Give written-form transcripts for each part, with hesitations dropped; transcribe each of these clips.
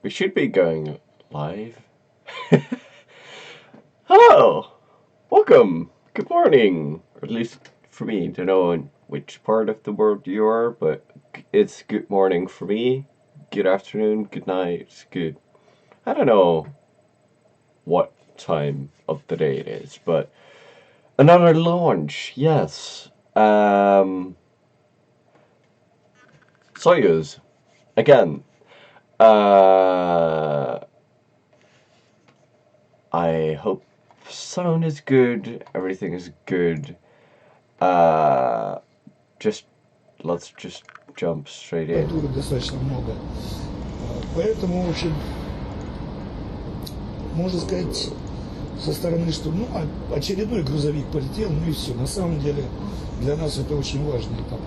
We should be going live. Hello! Welcome! Good morning! Or at least for me, don't know in which part of the world you are, but it's good morning for me. Good afternoon, good night, good... I don't know what time of the day it is, but another launch, yes. Soyuz, again. I hope sound is good, everything is good. Let's just jump straight in. Достаточно много. Поэтому, в общем, можно сказать со стороны, что очередной грузовик полетел, ну и все. На самом деле для нас это очень важный этап.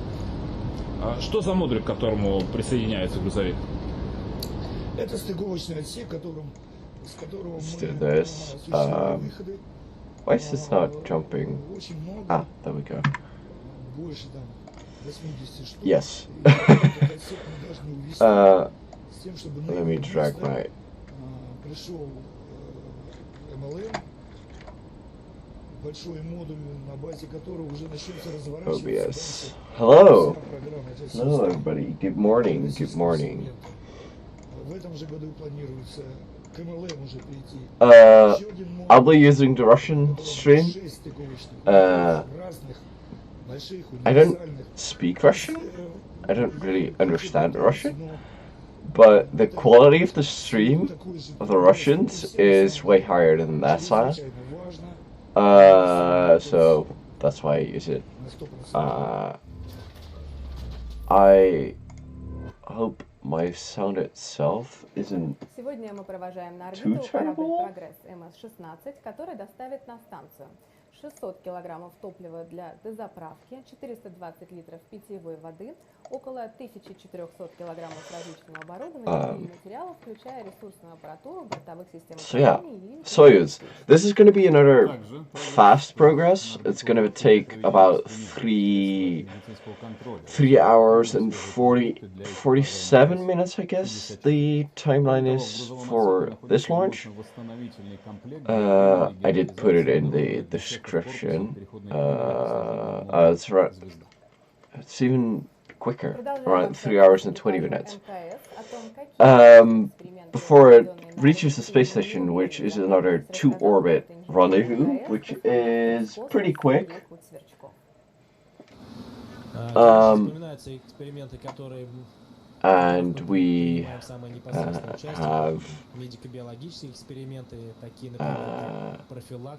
А что за модуль, к которому присоединяется грузовик? Это стыковочный отсек, с которого мы осуществляем выходы. Why is this not jumping? Ah, there we go. Больше там 80 штук. Yes. Let me drag my... Пришел МЛМ, большой модуль, на базе которого уже начнется разворачиваться. OBS. Hello! Hello everybody, good morning, good morning. В этом же году планируется к МЛМ уже прийти. I'll be using the Russian stream. I don't speak Russian. I don't really understand Russian. But the quality of the stream of the Russians is way higher than that side. So that's why I use it. I hope my sound itself isn't Сегодня мы провожаем на too орбиту корабль terrible. «Прогресс» MS-16, который доставит на станцию 600 килограммов топлива для дозаправки, 420 литров питьевой воды, около 1400 килограммов различного оборудования и материалов, включая ресурсную аппаратуру, бортовых систем управления и... Soyuz. This is going to be another fast progress. It's going to take about 3 hours and 47 minutes, I guess the timeline is for this launch. I did put it in the description. It's even quicker, around 3 hours and 20 minutes. Before it reaches the space station, which is another 2-orbit rendezvous, which is pretty quick. And we have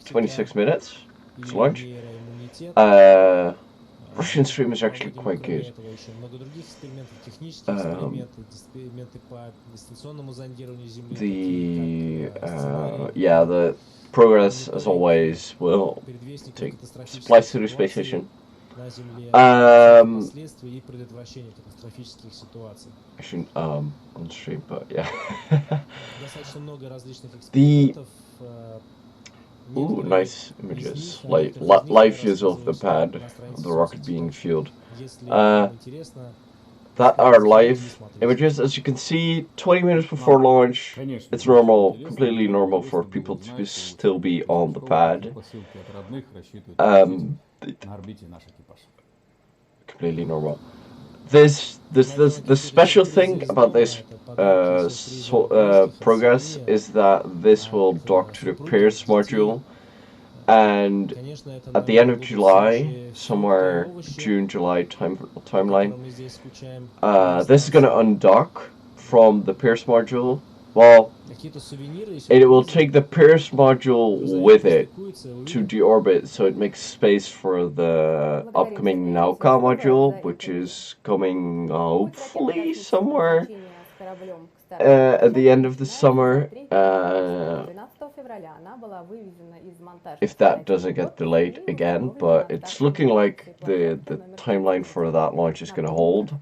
26 minutes to launch. Russian stream is actually quite good. The Progress, as always, will take supplies to the space station. I shouldn't on stream, but yeah. Ooh, nice images. Like live views of the pad, of the rocket being fueled. That are live images. As you can see, 20 minutes before launch, it's normal, completely normal for people to still be on the pad. Completely normal. The special thing about this Progress is that this will dock to the Pirs module, and at the end of July, somewhere June, July timeline, this is going to undock from the Pirs module. Well, it will take the Pirs module with it to deorbit, so it makes space for the upcoming Nauka module, which is coming hopefully somewhere at the end of the summer. If that doesn't get delayed again, but it's looking like the timeline for that launch is going to hold.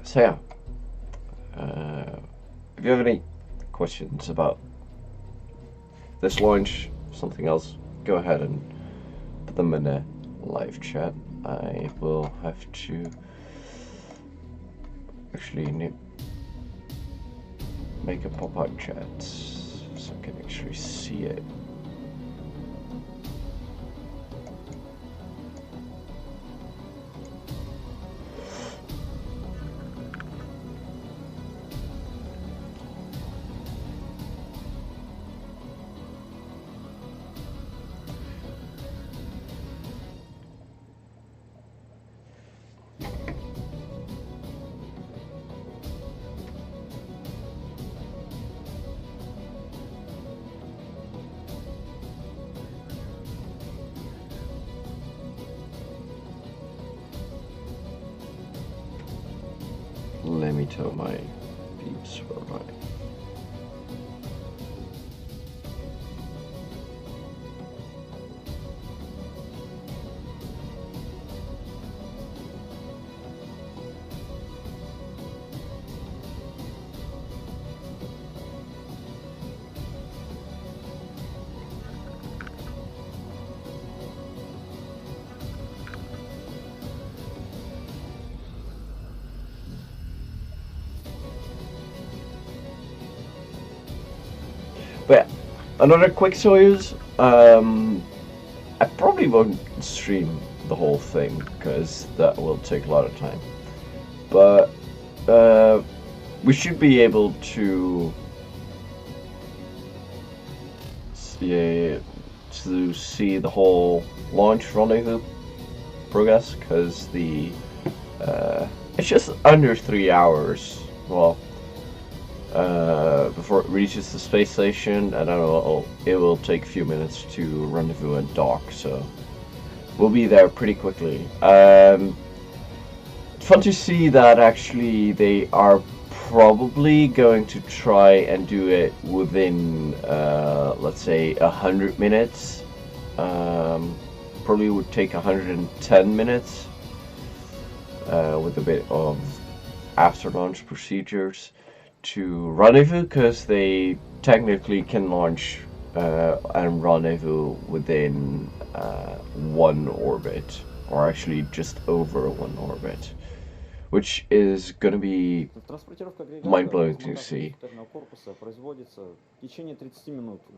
So yeah, if you have any questions about this launch, something else, go ahead and put them in a live chat. I will have to actually make a pop-out chat so I can actually see it. Let me tell my peeps where my But another quick Soyuz. I probably won't stream the whole thing because that will take a lot of time. But we should be able to see the whole launch rendezvous progress because it's just under 3 hours. Well. Before it reaches the space station, and it will take a few minutes to rendezvous and dock, so we'll be there pretty quickly. Fun to see that actually they are probably going to try and do it within, let's say, 100 minutes. Probably would take 110 minutes with a bit of after launch procedures to rendezvous, because they technically can launch and rendezvous within one orbit, or actually just over one orbit, which is going to be mind-blowing to see.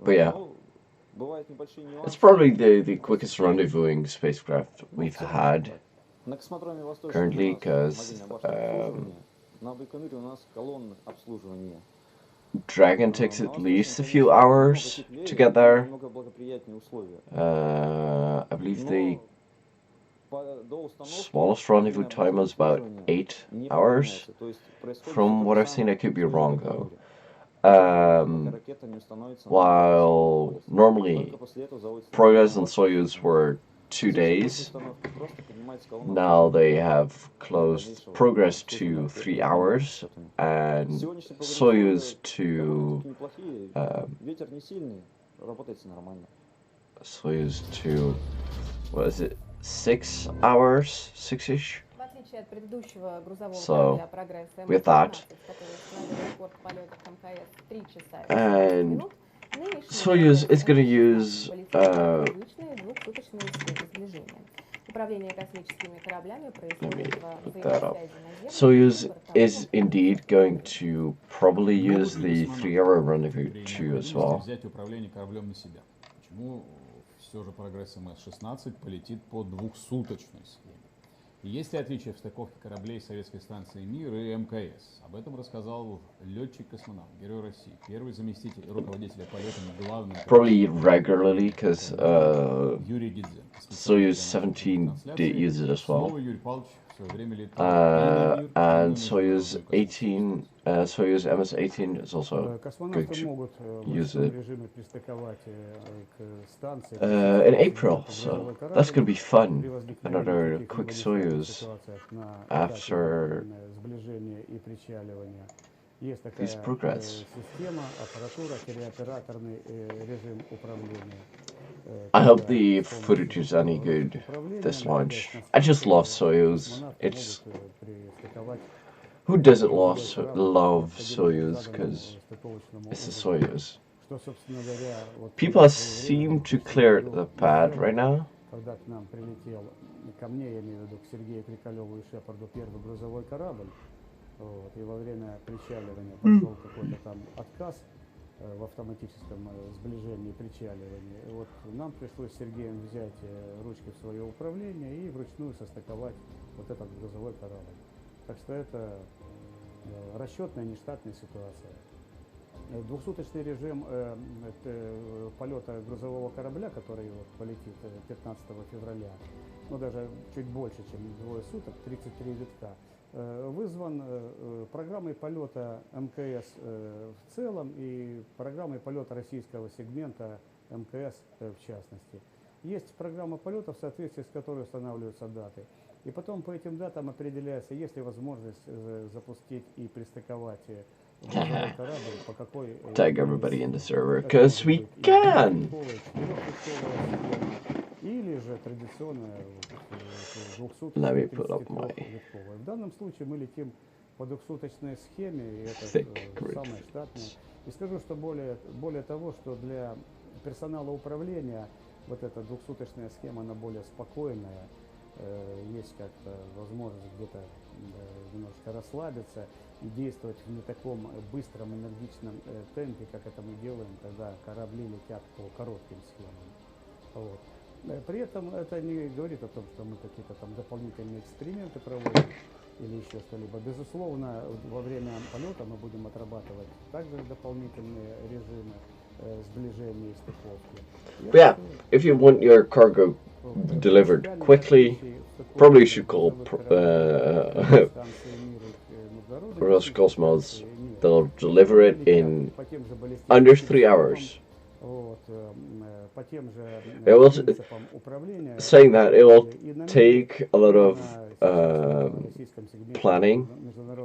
But yeah, it's probably the quickest rendezvousing spacecraft we've had currently, because Dragon takes at least a few hours to get there. I believe the smallest rendezvous time was about 8 hours. From what I've seen, I could be wrong though. While normally Progress and Soyuz were 2 days, now they have closed Progress to 3 hours and Soyuz to what is it, 6 hours, 6-ish? So, with that, and Soyuz is going to use let me put that up. Soyuz is indeed going to probably use the 3-hour rendezvous too as well. Все же прогресс MS-16 полетит по 2-суточной схеме. Есть ли отличия в стыковке кораблей советской станции «Мир» и МКС? Об этом рассказал летчик-космонавт, Герой России, первый заместитель руководителя полетами, главный... Probably regularly, because Soyuz 17 did use it as well. And Soyuz 18, Soyuz MS-18 is also going to use it in April, so that's going to be fun. Another quick Soyuz after this progress. I hope the footage is any good this launch. I just love Soyuz. It's... Who doesn't love Soyuz? Because it's a Soyuz. People seem to clear the pad right now. когда к нам прилетел, ко мне, я имею в виду, к Сергею Крикалеву и Шепарду, первый грузовой корабль, вот, и во время причаливания пошел какой-то там отказ в автоматическом сближении и причаливании. Вот нам пришлось с Сергеем взять ручки в свое управление и вручную состыковать вот этот грузовой корабль. Так что это расчетная, нештатная ситуация. Двухсуточный режим полета грузового корабля, который вот полетит 15 февраля, ну даже чуть больше, чем двое суток, 33 витка, вызван программой полета МКС в целом и программой полета российского сегмента МКС в частности. Есть программа полета, в соответствии с которой устанавливаются даты. И потом по этим датам определяется, есть ли возможность запустить и пристыковать грузовой корабль, по какой Tag everybody in the server, because we can! Или же традиционная Let me put up my... двухсуточная. В данном случае мы летим по двухсуточной схеме, и это самое штатное. И скажу, что более того, что для персонала управления вот эта двухсуточная схема, она более спокойная, есть как-то возможность где-то немножко расслабиться и действовать в не таком быстром, энергичном темпе, как это мы делаем, когда корабли летят по коротким схемам. Вот. При этом это не говорит о том, что мы какие-то там дополнительные эксперименты проводим или еще что-либо. Безусловно, во время полета мы будем отрабатывать также дополнительные режимы сближения и стыковки. But yeah, if you want your cargo delivered quickly, probably you should call Roscosmos. They'll deliver it in under 3 hours. It will, saying that, it will take a lot of planning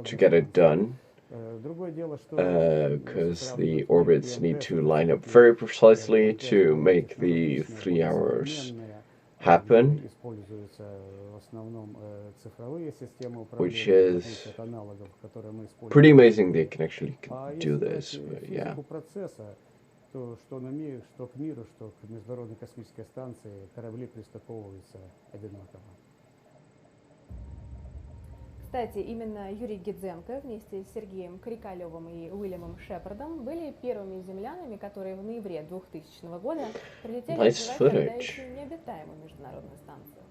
to get it done, because the orbits need to line up very precisely to make the 3 hours happen, which is pretty amazing they can actually do this, but yeah. Что к миру, что к Международной космической станции корабли пристыковываются одинаково. Кстати, именно Юрий Гидзенко вместе с Сергеем Крикалевым и Уильямом Шепардом были первыми землянами, которые в ноябре 2000 года прилетели Nice открывать тогда footage. еще необитаемую международную станцию.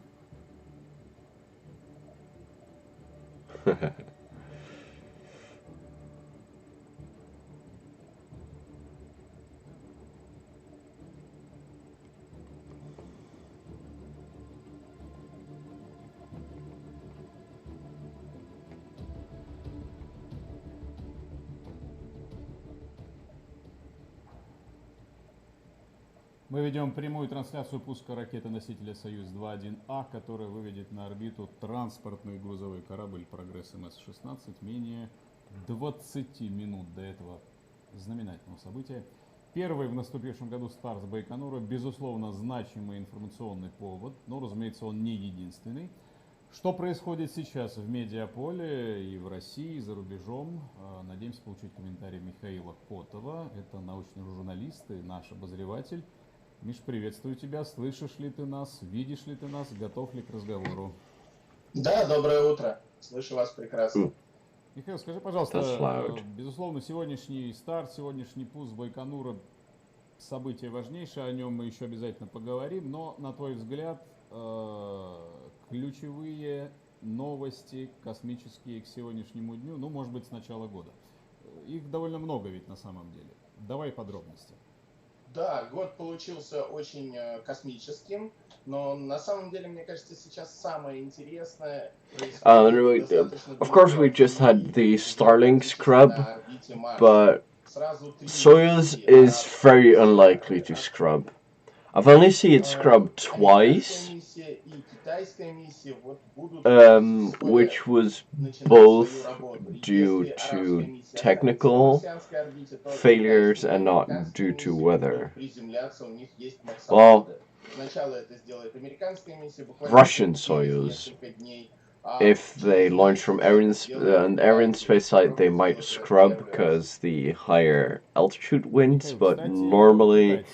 Мы ведем прямую трансляцию пуска ракеты-носителя «Союз-2.1А», которая выведет на орбиту транспортный грузовой корабль «Прогресс МС-16» менее 20 минут до этого знаменательного события. Первый в наступившем году старт с Байконура, безусловно, значимый информационный повод, но, разумеется, он не единственный. Что происходит сейчас в медиаполе и в России, и за рубежом? Надеемся получить комментарий Михаила Котова. Это научный журналист и наш обозреватель. Миш, приветствую тебя. Слышишь ли ты нас? Видишь ли ты нас? Готов ли к разговору? Да, доброе утро. Слышу вас прекрасно. Михаил, скажи, пожалуйста, безусловно, сегодняшний старт, сегодняшний пуск Байконура – событие важнейшее, о нем мы еще обязательно поговорим, но, на твой взгляд, ключевые новости космические к сегодняшнему дню, ну, может быть, с начала года. Их довольно много ведь на самом деле. Давай подробности. Да, год получился очень космическим, но на самом деле, мне кажется, сейчас самое интересное Of course, we just had the Starlink scrub, but Soyuz is very unlikely to scrub. I've only seen it scrub twice, which was both due to technical failures and not due to weather. Well, Russian Soyuz, if they launch from an Arian space site, they might scrub because the higher altitude winds, but normally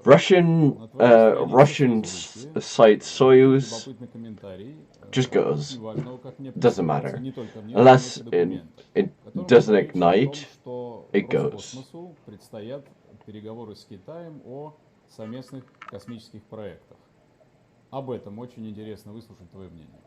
Russian на твоей странице Russian в Фейсбуке site есть Soyuz любопытный комментарий just goes. очень важного, как мне Doesn't представляется, matter. не только мне, но и Unless несколько документов, it в котором doesn't говорится о том, ignite, что it goes. Роскосмосу предстоят переговоры с Китаем о совместных космических проектах. Об этом очень интересно выслушать твое мнение.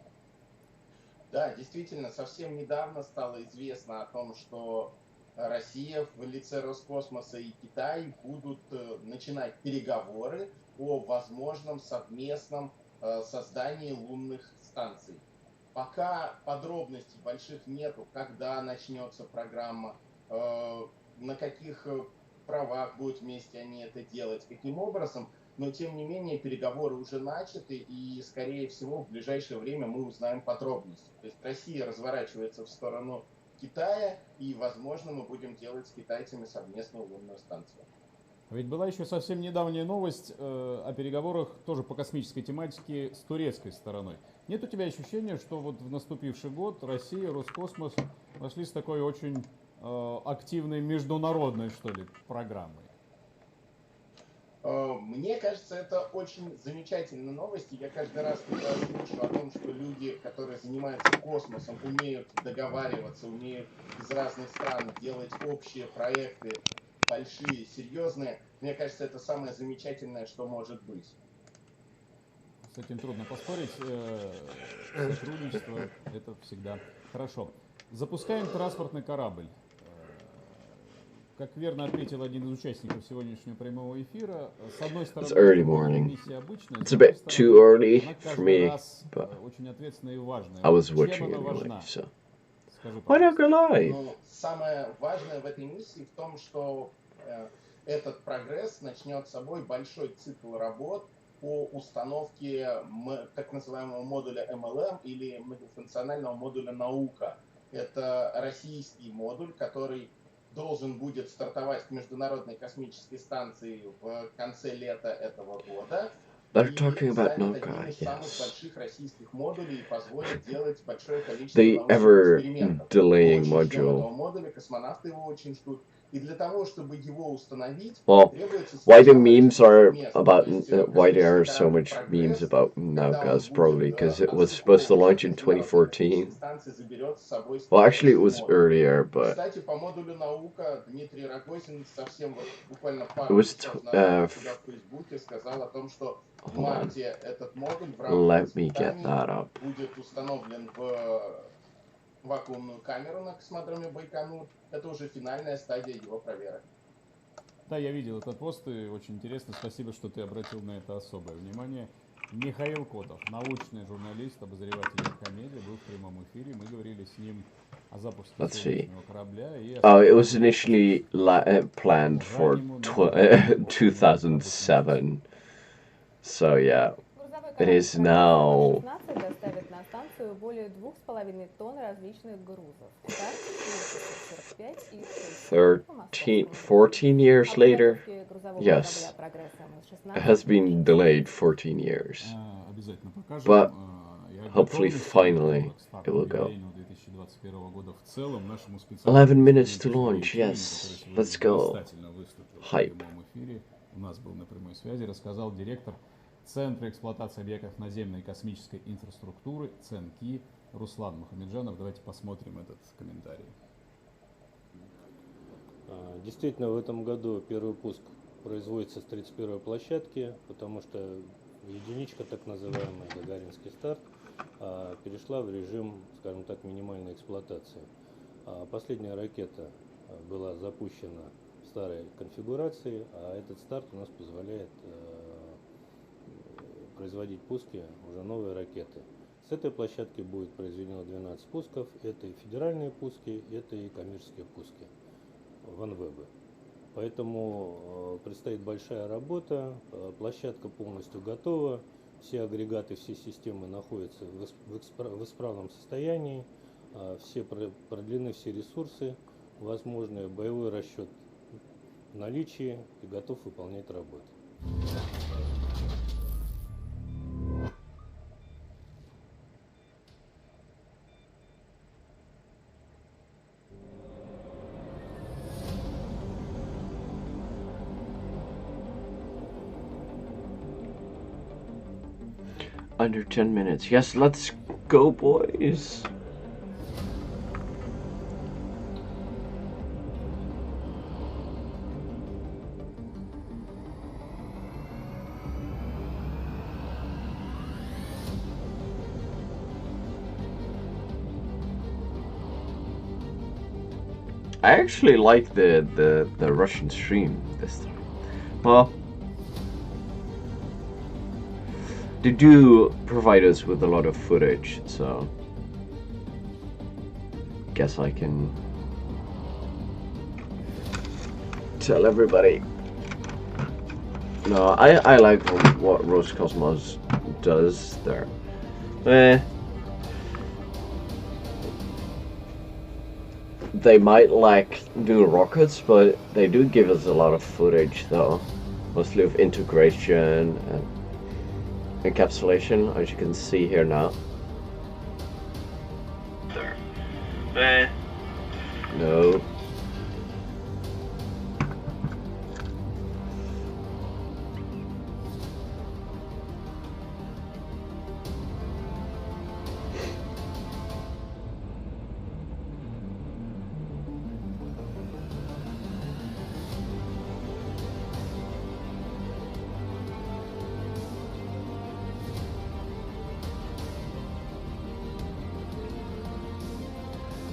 Да, действительно, совсем недавно стало известно о том, что Россия в лице Роскосмоса и Китай будут начинать переговоры о возможном совместном создании лунных станций. Пока подробностей больших нету, когда начнется программа, на каких правах будут вместе они это делать, каким образом, но тем не менее переговоры уже начаты, и, скорее всего, в ближайшее время мы узнаем подробности. То есть Россия разворачивается в сторону Китая, и, возможно, мы будем делать с китайцами совместную лунную станцию. Ведь была еще совсем недавняя новость о переговорах тоже по космической тематике с турецкой стороной. Нет у тебя ощущения, что вот в наступивший год Россия, Роскосмос вошли с такой очень активной международной, что ли, программой? Мне кажется, это очень замечательная новость. Я каждый раз, когда слышу о том, что люди, которые занимаются космосом, умеют договариваться, умеют из разных стран делать общие проекты, большие, серьезные, мне кажется, это самое замечательное, что может быть. С этим трудно поспорить. Сотрудничество – это всегда хорошо. Запускаем транспортный корабль. Как верно отметил один из участников сегодняшнего прямого эфира, с одной стороны, It's early это morning. миссия обычная, It's с a другой bit too стороны, early она for каждый me, раз but очень ответственная и важная. I was Чем watching она anyway, важна? so Скажи, why not пожалуйста. go live? Ну, самое важное в этой миссии в том, что этот прогресс начнет собой большой цикл работ по установке так называемого модуля MLM или многофункционального модуля «Наука». Это российский модуль, который должен будет стартовать к Международной космической станции в конце лета этого года. They're И talking about станет одним Noka, из самых yes. больших российских модулей и позволит делать большое количество The научных ever экспериментов. Мы delaying очень ждем этого module. модуля, космонавты его очень ждут. И для того, чтобы его установить, Well, требуется why the сначала memes расчистить are место. about То есть why there are космический so корабль much memes «Прогресс», about когда он Naukas будет probably because it was supposed to отстыковываться launch от in Международной космической 2014. станции, заберет с собой Well, actually, it специальный was модуль. earlier, but Кстати, по модулю «Наука» Дмитрий Рогозин совсем вот буквально it пару was. часов назад у себя в Фейсбуке сказал о том, что в Hold on. марте этот модуль в рамках Let me get испытаний that up. будет установлен в вакуумную камеру на космодроме Байконур. Это уже финальная стадия его проверок. Да, я видел этот пост, и очень интересно. Спасибо, что ты обратил на это особое внимание. Михаил Котов, научный журналист, обозреватель Легкомедия, был в прямом эфире. Мы говорили с ним о запуске Let's see. сегодняшнего корабля. И It was initially planned for 2007. So yeah, it is now доставит на станцию более 2,5 тонн различных грузов. Старт 45 и 14 years later. Yes, it has been delayed 14 years, Обязательно покажем. but Я hopefully готовлюсь finally к старту it will go. юбилейного 2021 года в целом. Нашему 11 minutes to специалисту launch, Сергею yes. Кирилловичу, Let's который go. блистательно выступил в Hype. прямом эфире, у нас был на прямой связи, рассказал директор Центра эксплуатации объектов наземной и космической инфраструктуры ЦЕНКИ Руслан Мухамеджанов. Давайте посмотрим этот комментарий. Действительно, в этом году первый пуск производится с 31-й площадки, потому что единичка, так называемый Гагаринский старт, перешла в режим, скажем так, минимальной эксплуатации. Последняя ракета была запущена в старой конфигурации, а этот старт у нас позволяет производить пуски уже новой ракеты. С этой площадки будет произведено 12 пусков, это и федеральные пуски, это и коммерческие пуски в НВБ. Поэтому предстоит большая работа, площадка полностью готова, все агрегаты, все системы находятся в исправном состоянии, все продлены все ресурсы возможные, боевой расчет в наличии и готов выполнять работу. Under 10 minutes. Yes, let's go, boys. I actually like the Russian stream this time. Well, they do provide us with a lot of footage, so guess I can tell everybody. No, I like what Roscosmos does there. They might lack new rockets, but they do give us a lot of footage, though. Mostly of integration and encapsulation, as you can see here now. There. No.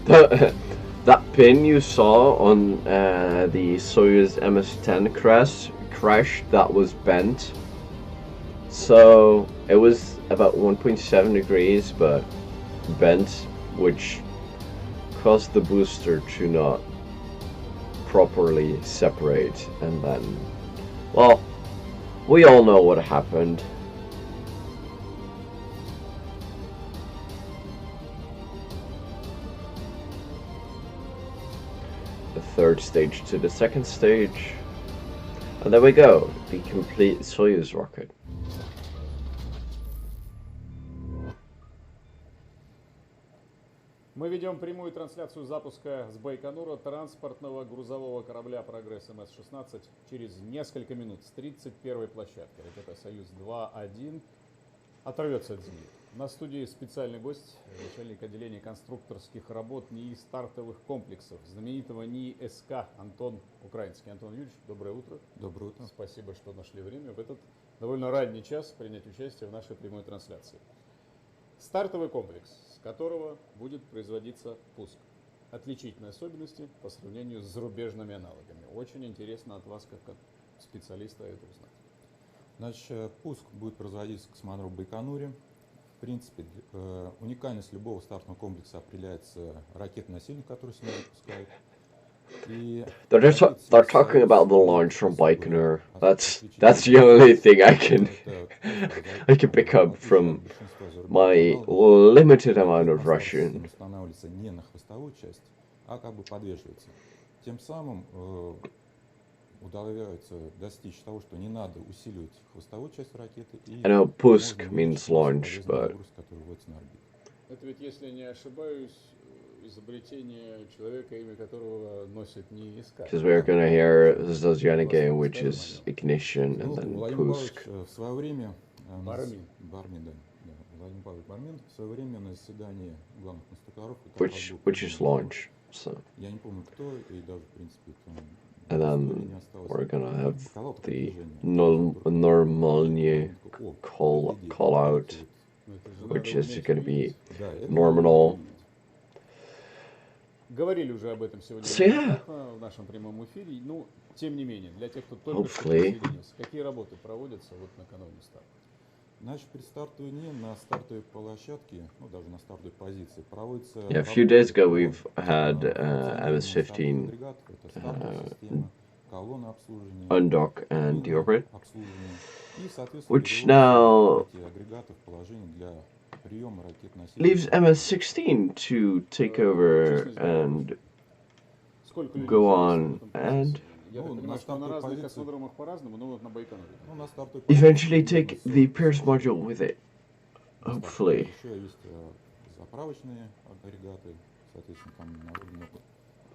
That pin you saw on the Soyuz MS-10 crash, that was bent. So it was about 1.7 degrees, but bent, which caused the booster to not properly separate. And then, well, we all know what happened. The third stage to the second stage, and there we go, the complete Soyuz rocket. Мы ведем прямую трансляцию запуска с Байконура транспортного грузового корабля «Прогресс» МС-16 через несколько минут с 31-й площадки. Ракета «Союз-2-1» оторвется от Земли. На студии специальный гость, начальник отделения конструкторских работ НИИ стартовых комплексов, знаменитого НИИ СК Антон Украинский. Антон Юрьевич, доброе утро. Доброе утро. Спасибо, что нашли время в этот довольно ранний час принять участие в нашей прямой трансляции. Стартовый комплекс, с которого будет производиться пуск. Отличительные особенности по сравнению с зарубежными аналогами. Очень интересно от вас, как от специалиста, это узнать. Значит, пуск будет производиться в космодроме Байконуре. В принципе, уникальность любого стартового комплекса определяется ракетой-носителем, который с него запускают. They're talking about the launch from Baikonur. That's the only thing I can pick up from my limited amount of Russian. Устанавливается не на хвостовую часть, а как бы подвешивается. Тем самым удается достичь того, что не надо усиливать хвостовую часть ракеты. И I know pusk means launch, but который вводится на орбиту. Это ведь, если не ошибаюсь, изобретение человека, имя которого носит не СК. because we're gonna hear Zozjana game, which is ignition and then Владимир pusk. Павлович в свое время Бармин. Владимир Павлович Бармин в свое время на заседании главных конструкторов, Which is launch. So, я не помню кто, и даже в принципе and истории then не осталось. we're gonna have Сказал такое the движение. normalnie call out, Ну, это же which надо is уметь gonna видеть. be Да, это normal. Говорили уже об этом сегодня So, yeah. в нашем прямом эфире. Ну, тем не менее, для тех, кто только что Hopefully. присоединился, какие работы проводятся вот накануне старта? Значит, при стартовой дне на стартовой площадке, ну даже на стартовой позиции, проводится... Yeah, a few days ago we've had MS-16 undock and deorbit, which now leaves MS-16 to take over and Сколько людей go находится в on этом процессе? and Я так Ну, понимаю, на что на стартовой разных позиции- космодромах по-разному, но вот на Байконуре. Ну, на стартовой eventually позиции take the Pirs на module with it. стартовой Hopefully. Еще есть заправочные агрегаты, соответственно, там много,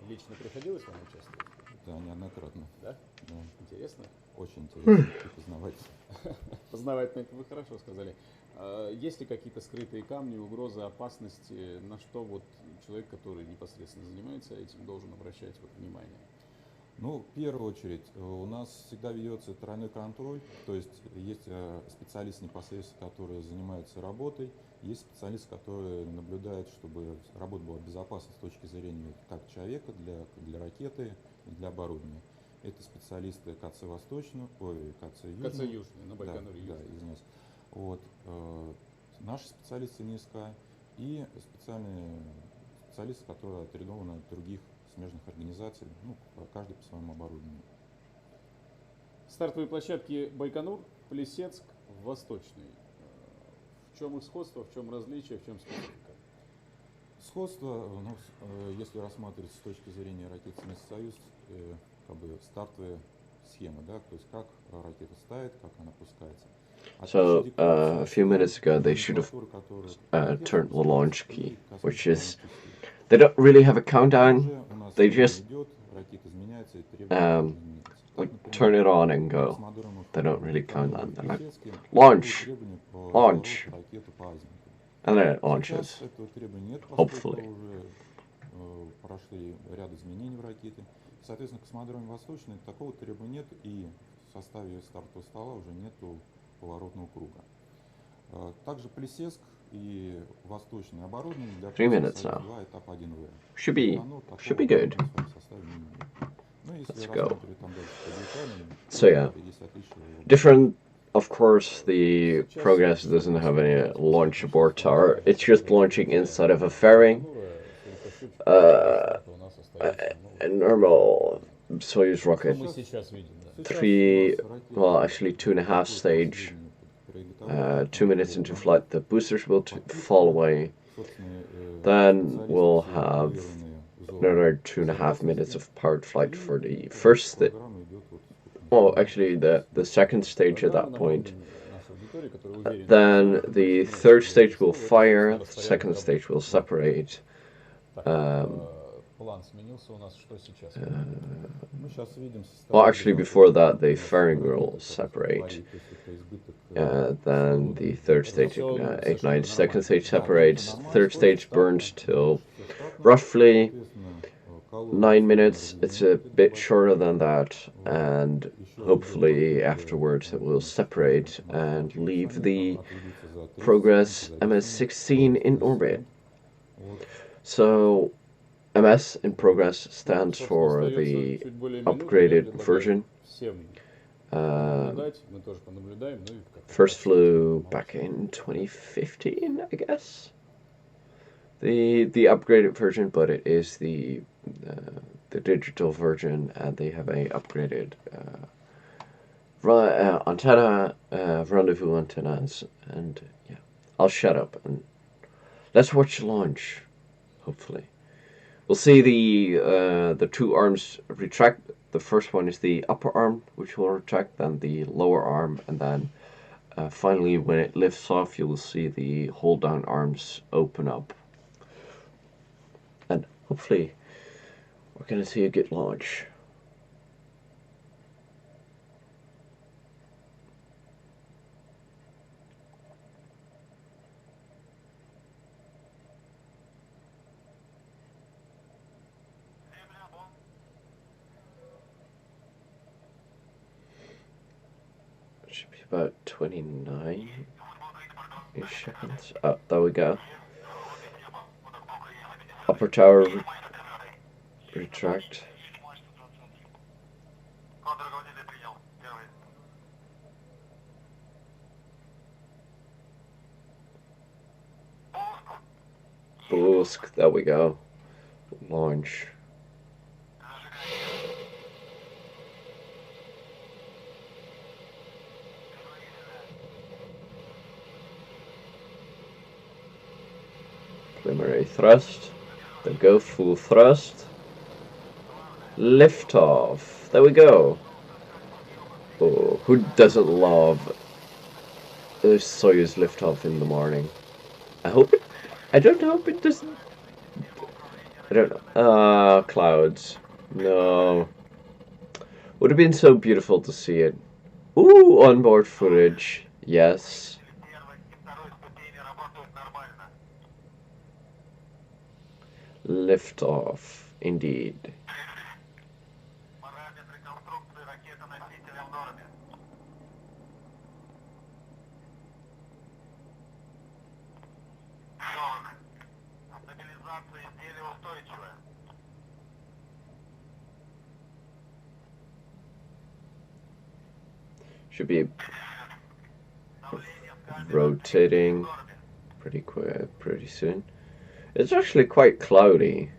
Лично приходилось вам участвовать? да, неоднократно. Да? Да, Интересно? очень интересно и познавательно. Познавательно, это вы хорошо сказали. Есть ли какие-то скрытые камни, угрозы, опасности, на что вот человек, который непосредственно занимается этим, должен обращать вот внимание? Ну, в первую очередь, у нас всегда ведется тройной контроль, то есть специалисты непосредственно, которые занимаются работой, есть специалисты, которые наблюдают, чтобы работа была безопасна с точки зрения как человека, для ракеты и для оборудования. Это специалисты КЦ Восточного, КЦ Южного. КЦ Южный, на Байконуре Да, извиняюсь. Вот, наши специалисты НСК и специальные специалисты, которые отредованы от других смежных организаций, ну, каждый по своему оборудованию. Стартовые площадки Байконур, Плесецк, Восточный. В чем их сходство, в чем различие, в чем специфика? Сходство, ну, если рассматривать с точки зрения ракет Советский Союз, как бы стартовые схемы, да, то есть как ракета ставит, как она пускается. So, a few minutes ago, they should have turned the launch key, which is, they don't really have a countdown, they just like turn it on and go. They don't really count on. They're like, launch, launch, and then it launches, hopefully. Прошли ряд изменений в ракете. Соответственно, в космодроме Восточный такого требования нет, и в составе стартового стола уже нету поворотного круга. Также Плесецк и восточное оборудование для 3 minutes now. этапа 1В. Should be good. Let's go. So yeah, different. Of course, the Progress doesn't have any launch abort tower. It's just launching inside of a fairing. A normal Soyuz rocket, 2.5 stage. 2 minutes into flight, the boosters will fall away. Then we'll have another 2.5 minutes of powered flight for the first. Well, actually, the second stage at that point. Then the third stage will fire. The second stage will separate. Well, actually, before that, the fairing will separate. Then the third stage ignites. Second stage separates. Third stage burns till roughly 9 minutes. It's a bit shorter than that, and hopefully afterwards it will separate and leave the Progress MS-16 in orbit. So MS in Progress stands for the upgraded version. First flew back in 2015, I guess. The upgraded version, but it is the digital version, and they have a upgraded antenna, rendezvous antennas, and yeah. I'll shut up and let's watch the launch. Hopefully, we'll see the two arms retract. The first one is the upper arm, which will retract, then the lower arm, and then finally, when it lifts off, you will see the hold down arms open up. And hopefully, we're going to see a good launch. Should be about 29-ish seconds. Oh, there we go. Upper tower retract. Boosk, there we go. Launch. Preliminary thrust. Then go full thrust. Liftoff. There we go. Oh, who doesn't love the Soyuz liftoff in the morning? I hope it. I don't hope it doesn't. I don't know. Ah, clouds. No. Would have been so beautiful to see it. Ooh, onboard footage. Yes. Liftoff, indeed. Should be rotating pretty quick, pretty soon. It's actually quite cloudy.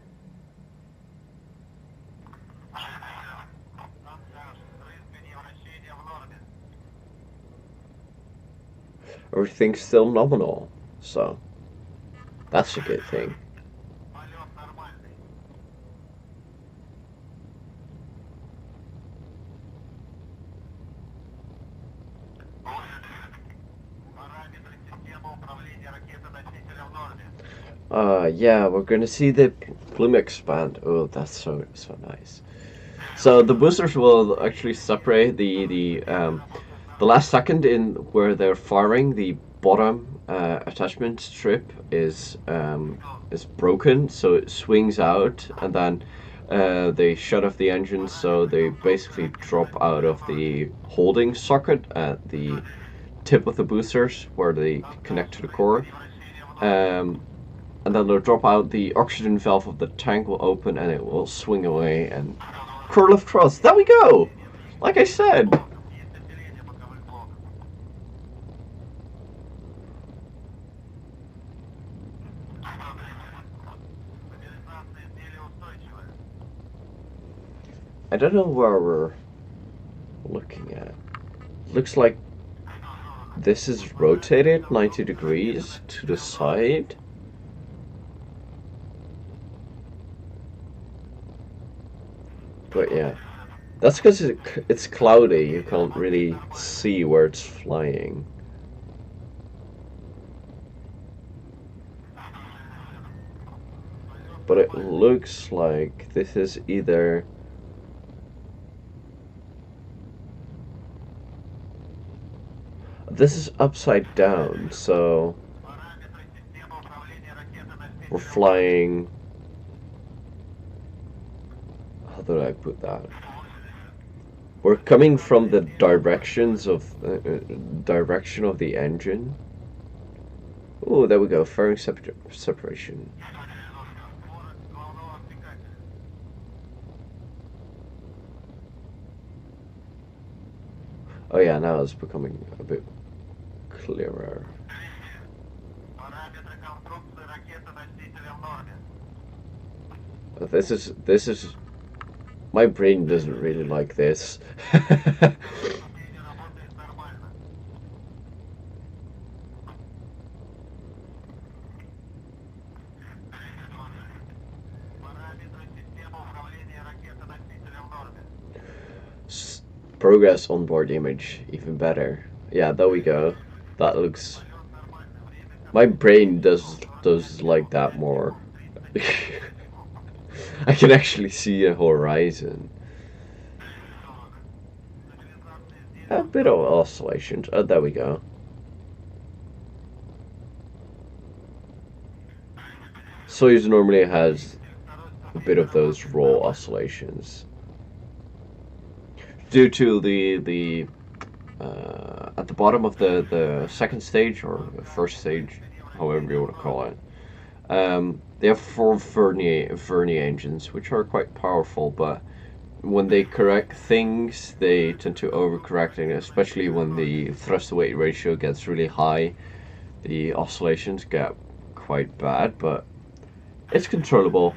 Everything's still nominal, so that's a good thing. Yeah, we're gonna see the plume expand. Oh, that's so nice. So the boosters will actually separate the last second in where they're firing. The bottom attachment strip is broken, so it swings out, and then they shut off the engine, so they basically drop out of the holding socket at the tip of the boosters where they connect to the core. And then they'll drop out, the oxygen valve of the tank will open and it will swing away and core lift cross. There we go! Like I said! I don't know where we're looking at. Looks like this is rotated 90 degrees to the side. But yeah, that's because it's cloudy, you can't really see where it's flying. But it looks like this is either this is upside down, so we're flying. How did I put that? We're coming from the directions of direction of the engine. Oh, there we go. Fairing separation. Oh yeah, now it's becoming a bit clearer. This is my brain doesn't really like this. Progress onboard image, even better. Yeah, there we go. That looks. My brain does like that more. I can actually see a horizon. A bit of oscillations. Oh, there we go. Soyuz normally has a bit of those raw oscillations due to the at the bottom of the second stage or the first stage, however you want to call it. They have 4 Vernier engines, which are quite powerful, but when they correct things, they tend to overcorrect, and especially when the thrust-to-weight ratio gets really high, the oscillations get quite bad, but it's controllable.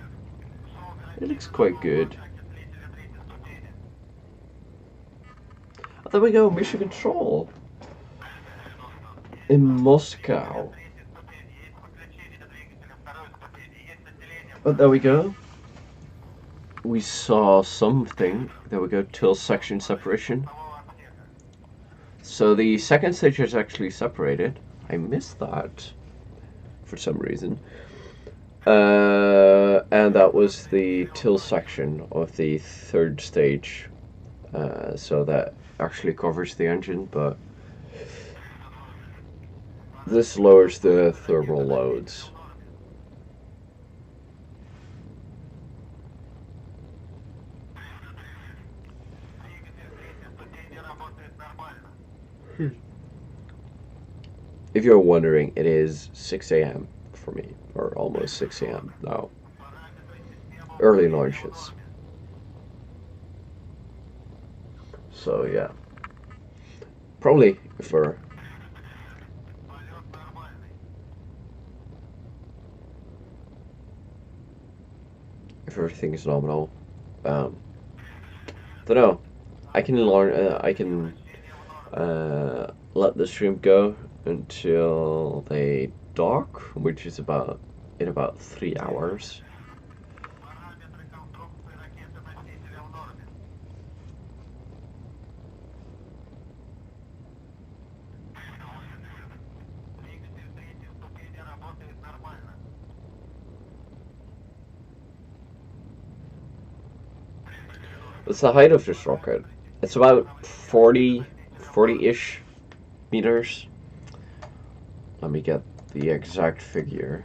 It looks quite good. Oh, there we go, mission control in Moscow. Oh, there we go. We saw something. There we go, till section separation. So the second stage is actually separated. I missed that for some reason. And that was the till section of the third stage. So that actually covers the engine, but this lowers the thermal loads. if you're wondering, it is 6 a.m. for me, or almost 6 a.m. now. Early launches. So yeah, probably if everything is nominal, don't know. I can learn. I can let the stream go until they dock, which is in about 3 hours. What's the height of this rocket? It's about 40-ish meters. Let me get the exact figure.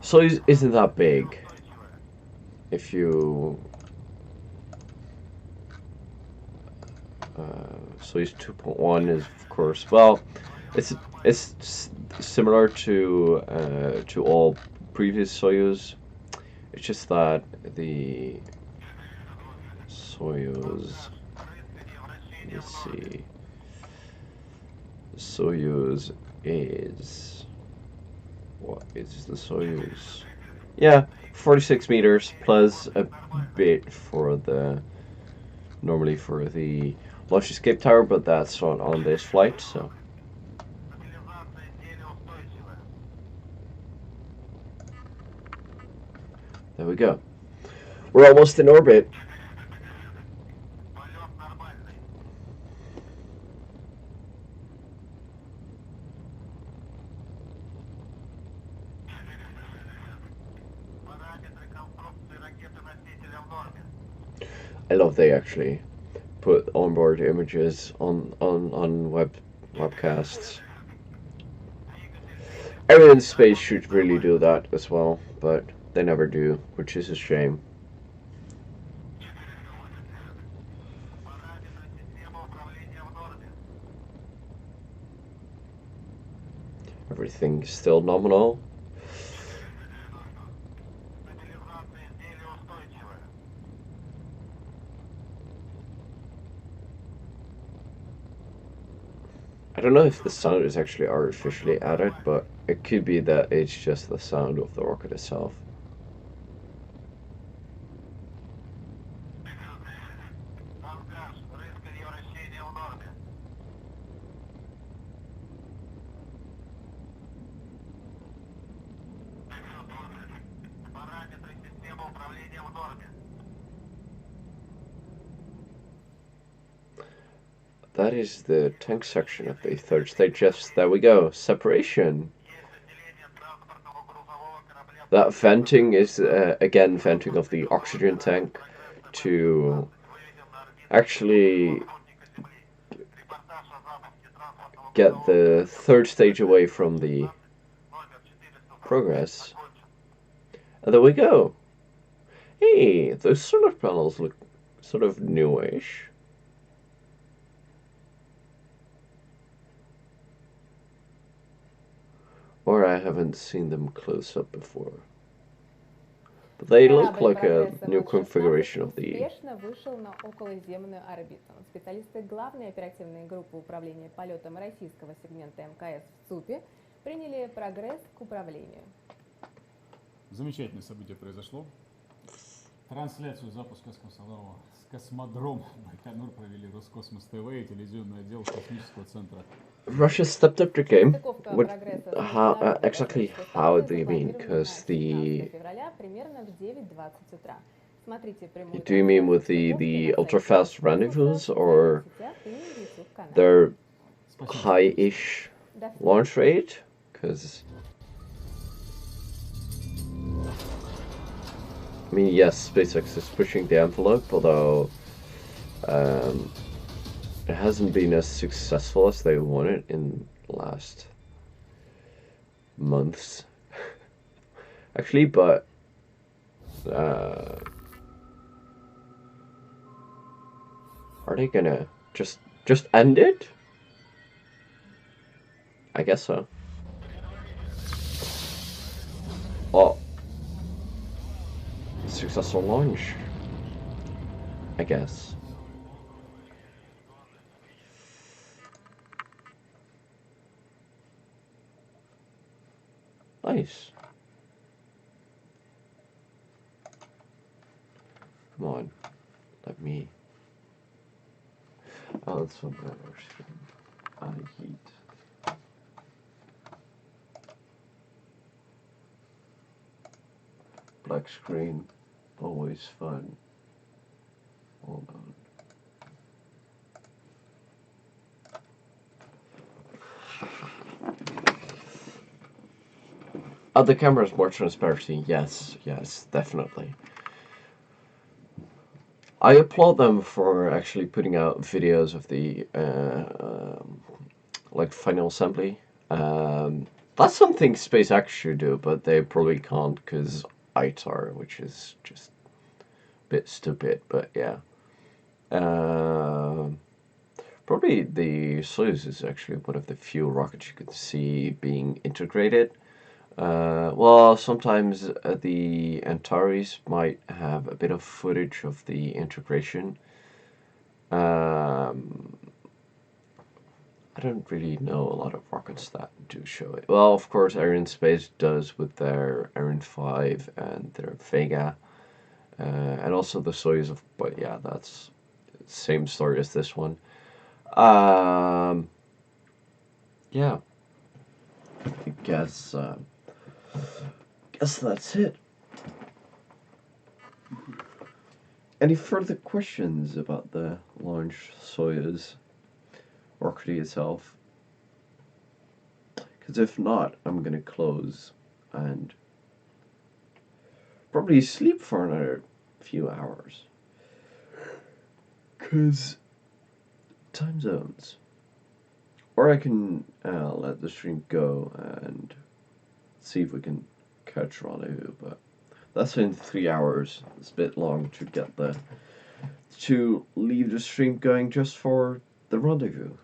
Soyuz isn't that big. If you Soyuz 2.1 is, of course, well, it's similar to all previous Soyuz. It's just that the Soyuz, let's see, Soyuz is, what is the Soyuz? Yeah, 46 meters plus a bit for the, normally for the launch escape tower, but that's on this flight, so. There we go. We're almost in orbit. I love they actually put onboard images on webcasts. Everyone in space should really do that as well, but they never do, which is a shame. Everything's still nominal. I don't know if the sound is actually artificially added, but it could be that it's just the sound of the rocket itself. That is the tank section of the third stage. Yes, there we go. Separation. That venting is, again, venting of the oxygen tank to actually get the third stage away from the Progress. And there we go. Hey, those solar panels look sort of newish. Or I haven't seen them close up before. But they look like a new configuration of the... Успешно вышел на околоземную орбиту. Специалисты главной оперативной группы управления полетом российского сегмента МКС в ЦУПе приняли прогресс к управлению. Замечательное событие произошло. Трансляцию запуска с космодрома Байконур провели Роскосмос ТВ и телевизионный отдел космического центра. Russia stepped up the game. What, exactly how do you mean? Because the... Do you mean with the ultra-fast rendezvous or their high-ish launch rate? Because... I mean, yes, SpaceX is pushing the envelope, although it hasn't been as successful as they wanted in the last months. Actually, but are they gonna just end it? I guess so. Oh, successful launch, I guess. Nice. Come on, let me. Oh, that's one better. I heat. Black screen, always fun. Hold on. Oh, the camera's more transparency. Yes, yes, definitely. I applaud them for actually putting out videos of the like final assembly. That's something SpaceX should do, but they probably can't because ITAR, which is just a bit stupid. But yeah, probably the Soyuz is actually one of the few rockets you could see being integrated. Well, sometimes the Antares might have a bit of footage of the integration. I don't really know a lot of rockets that do show it. Well, of course, Arianespace does with their Ariane 5 and their Vega, and also the Soyuz. But yeah, that's the same story as this one. Yeah, I guess that's it. Any further questions about the launch Soyuz rocket itself? Because if not, I'm gonna close and probably sleep for another few hours. Because time zones. Or I can let the stream go and see if we can catch rendezvous, but that's in 3 hours. It's a bit long to leave the stream going just for the rendezvous.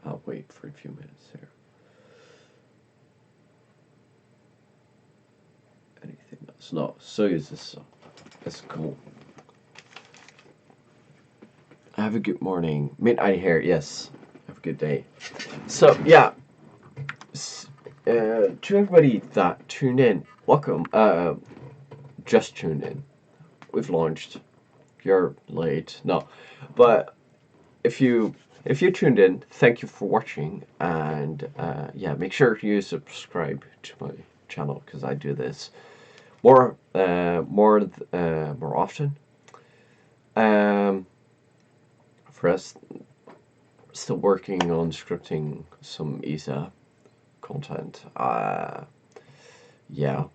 I'll wait for a few minutes here. Anything else? No, Soyuz is cool. Have a good morning. Midnight here, yes. Have a good day. So, yeah. To everybody that tuned in, welcome. Just tuned in. We've launched. You're late. No. But if you tuned in, thank you for watching. And yeah, make sure you subscribe to my channel because I do this more often. For us, still working on scripting some ESA content. Yeah,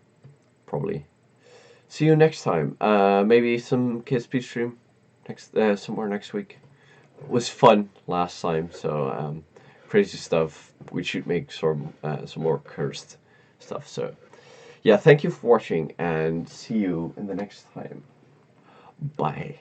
probably. See you next time. Maybe some kids speech stream somewhere next week. It was fun last time, so crazy stuff. We should make some more cursed stuff. So yeah, thank you for watching and see you in the next time. Bye.